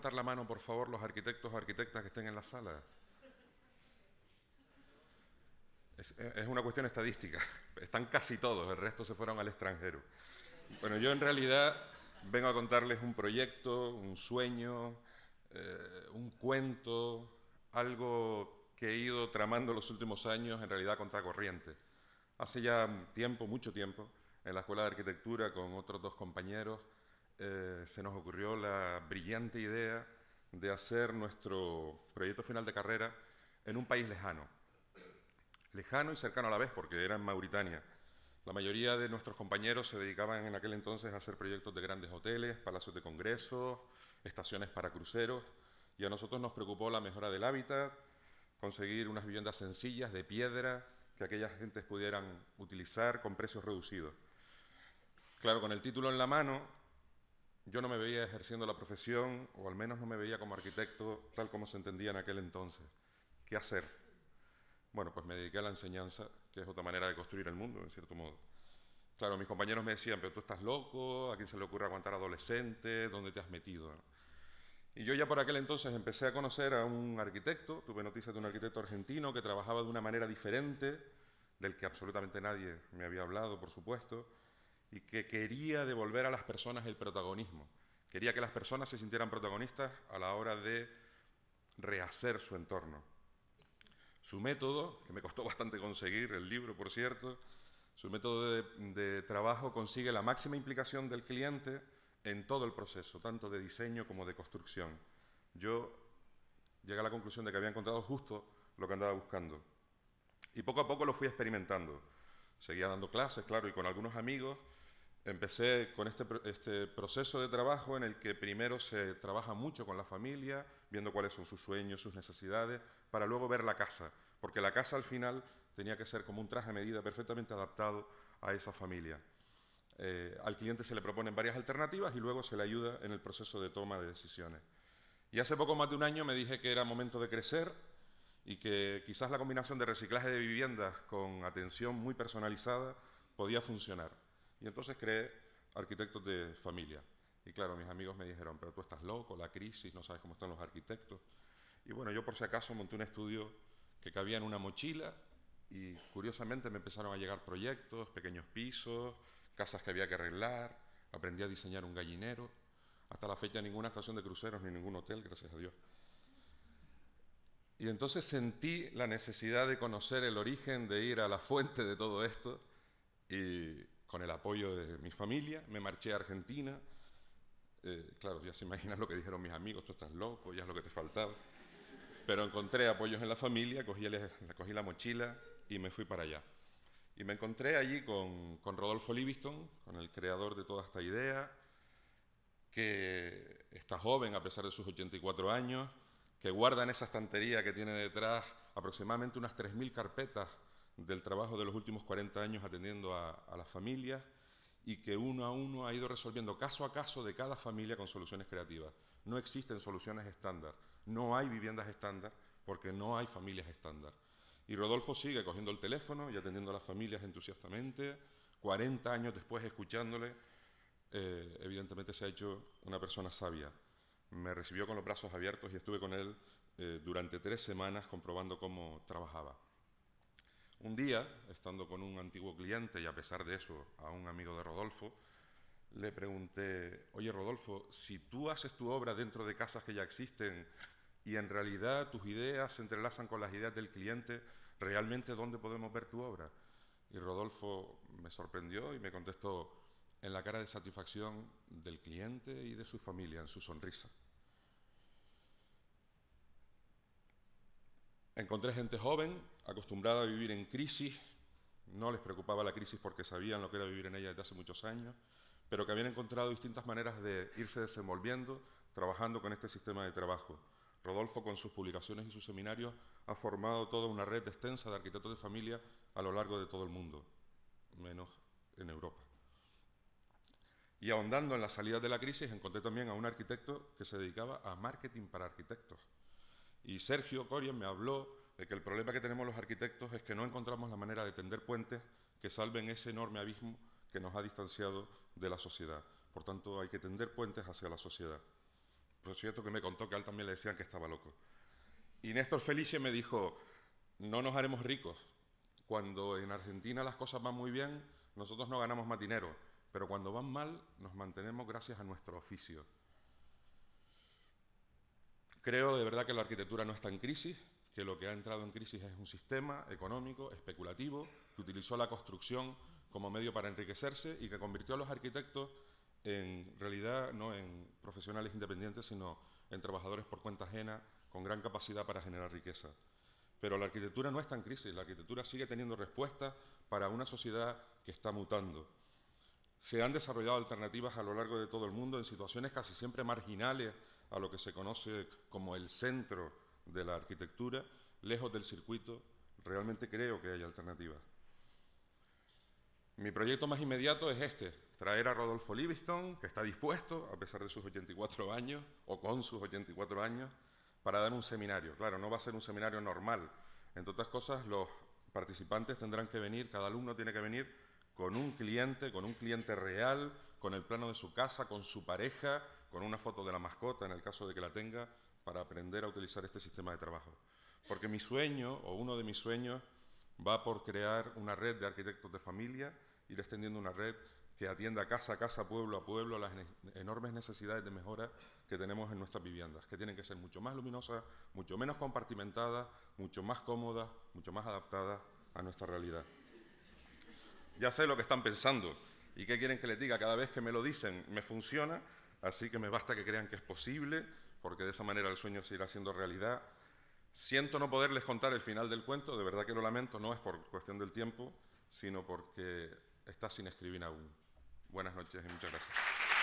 levantar la mano, por favor, los arquitectos o arquitectas que estén en la sala? Es una cuestión estadística. Están casi todos, el resto se fueron al extranjero. Bueno, yo en realidad vengo a contarles un proyecto, un sueño, un cuento, algo que he ido tramando los últimos años, en realidad contracorriente. Hace ya tiempo, mucho tiempo, en la Escuela de Arquitectura con otros dos compañeros, se nos ocurrió la brillante idea de hacer nuestro proyecto final de carrera en un país lejano. Lejano y cercano a la vez, porque era en Mauritania. La mayoría de nuestros compañeros se dedicaban en aquel entonces a hacer proyectos de grandes hoteles, palacios de congresos, estaciones para cruceros, y a nosotros nos preocupó la mejora del hábitat, conseguir unas viviendas sencillas, de piedra, que aquellas gentes pudieran utilizar con precios reducidos. Claro, con el título en la mano, yo no me veía ejerciendo la profesión, o al menos no me veía como arquitecto tal como se entendía en aquel entonces. ¿Qué hacer? Bueno, pues me dediqué a la enseñanza, que es otra manera de construir el mundo, en cierto modo. Claro, mis compañeros me decían, pero tú estás loco, ¿a quién se le ocurre aguantar adolescentes? ¿Dónde te has metido? Y yo ya por aquel entonces empecé a conocer a un arquitecto, tuve noticias de un arquitecto argentino que trabajaba de una manera diferente, del que absolutamente nadie me había hablado, por supuesto, y que quería devolver a las personas el protagonismo. Quería que las personas se sintieran protagonistas a la hora de rehacer su entorno. Su método, que me costó bastante conseguir, el libro por cierto, su método de trabajo consigue la máxima implicación del cliente en todo el proceso, tanto de diseño como de construcción. Yo llegué a la conclusión de que había encontrado justo lo que andaba buscando. Y poco a poco lo fui experimentando. Seguía dando clases, claro, y con algunos amigos empecé con este proceso de trabajo en el que primero se trabaja mucho con la familia, viendo cuáles son sus sueños, sus necesidades, para luego ver la casa, porque la casa al final tenía que ser como un traje a medida perfectamente adaptado a esa familia. Al cliente se le proponen varias alternativas y luego se le ayuda en el proceso de toma de decisiones. Y hace poco más de un año me dije que era momento de crecer y que quizás la combinación de reciclaje de viviendas con atención muy personalizada podía funcionar. Y entonces creé Arquitectos de Familia. Y claro, mis amigos me dijeron, pero tú estás loco, la crisis, no sabes cómo están los arquitectos. Y bueno, yo por si acaso monté un estudio que cabía en una mochila y curiosamente me empezaron a llegar proyectos, pequeños pisos, casas que había que arreglar, aprendí a diseñar un gallinero. Hasta la fecha ninguna estación de cruceros ni ningún hotel, gracias a Dios. Y entonces sentí la necesidad de conocer el origen, de ir a la fuente de todo esto y con el apoyo de mi familia me marché a Argentina. Claro, ya se imaginan lo que dijeron mis amigos, tú estás loco, ya es lo que te faltaba. Pero encontré apoyos en la familia, cogí la mochila y me fui para allá. Y me encontré allí con Rodolfo Livingston, con el creador de toda esta idea, que está joven a pesar de sus 84 años, que guarda en esa estantería que tiene detrás aproximadamente unas 3.000 carpetas del trabajo de los últimos 40 años atendiendo a las familias y que uno a uno ha ido resolviendo caso a caso de cada familia con soluciones creativas. No existen soluciones estándar, no hay viviendas estándar porque no hay familias estándar. Y Rodolfo sigue cogiendo el teléfono y atendiendo a las familias entusiastamente, 40 años después escuchándole, evidentemente se ha hecho una persona sabia. Me recibió con los brazos abiertos y estuve con él durante 3 semanas comprobando cómo trabajaba. Un día, estando con un antiguo cliente y a pesar de eso a un amigo de Rodolfo, le pregunté, oye Rodolfo, si tú haces tu obra dentro de casas que ya existen y en realidad tus ideas se entrelazan con las ideas del cliente, ¿realmente dónde podemos ver tu obra? Y Rodolfo me sorprendió y me contestó en la cara de satisfacción del cliente y de su familia, en su sonrisa. Encontré gente joven, acostumbrada a vivir en crisis, no les preocupaba la crisis porque sabían lo que era vivir en ella desde hace muchos años, pero que habían encontrado distintas maneras de irse desenvolviendo, trabajando con este sistema de trabajo. Rodolfo, con sus publicaciones y sus seminarios, ha formado toda una red extensa de arquitectos de familia a lo largo de todo el mundo, menos en Europa. Y ahondando en la salida de la crisis, encontré también a un arquitecto que se dedicaba a marketing para arquitectos. Y Sergio Corien me habló de que el problema que tenemos los arquitectos es que no encontramos la manera de tender puentes que salven ese enorme abismo que nos ha distanciado de la sociedad. Por tanto, hay que tender puentes hacia la sociedad. proyecto que me contó que a él también le decían que estaba loco. Y Néstor Felice me dijo, no nos haremos ricos. Cuando en Argentina las cosas van muy bien, nosotros no ganamos más dinero, pero cuando van mal, nos mantenemos gracias a nuestro oficio. Creo de verdad que la arquitectura no está en crisis, que lo que ha entrado en crisis es un sistema económico especulativo que utilizó la construcción como medio para enriquecerse y que convirtió a los arquitectos en realidad no en profesionales independientes, sino en trabajadores por cuenta ajena con gran capacidad para generar riqueza. Pero la arquitectura no está en crisis, la arquitectura sigue teniendo respuestas para una sociedad que está mutando. Se han desarrollado alternativas a lo largo de todo el mundo en situaciones casi siempre marginales a lo que se conoce como el centro de la arquitectura, lejos del circuito. Realmente creo que hay alternativas. Mi proyecto más inmediato es este, traer a Rodolfo Livingstone, que está dispuesto, a pesar de sus 84 años, o con sus 84 años, para dar un seminario. Claro, no va a ser un seminario normal. Entre otras cosas, los participantes tendrán que venir, cada alumno tiene que venir con un cliente real, con el plano de su casa, con su pareja, con una foto de la mascota, en el caso de que la tenga, para aprender a utilizar este sistema de trabajo. Porque mi sueño, o uno de mis sueños, va por crear una red de arquitectos de familia, ir extendiendo una red que atienda casa a casa, pueblo a pueblo, las enormes necesidades de mejora que tenemos en nuestras viviendas, que tienen que ser mucho más luminosas, mucho menos compartimentadas, mucho más cómodas, mucho más adaptadas a nuestra realidad. Ya sé lo que están pensando y qué quieren que les diga. Cada vez que me lo dicen me funciona, así que me basta que crean que es posible, porque de esa manera el sueño se irá haciendo realidad. Siento no poderles contar el final del cuento, de verdad que lo lamento, no es por cuestión del tiempo, sino porque está sin escribir aún. Buenas noches y muchas gracias.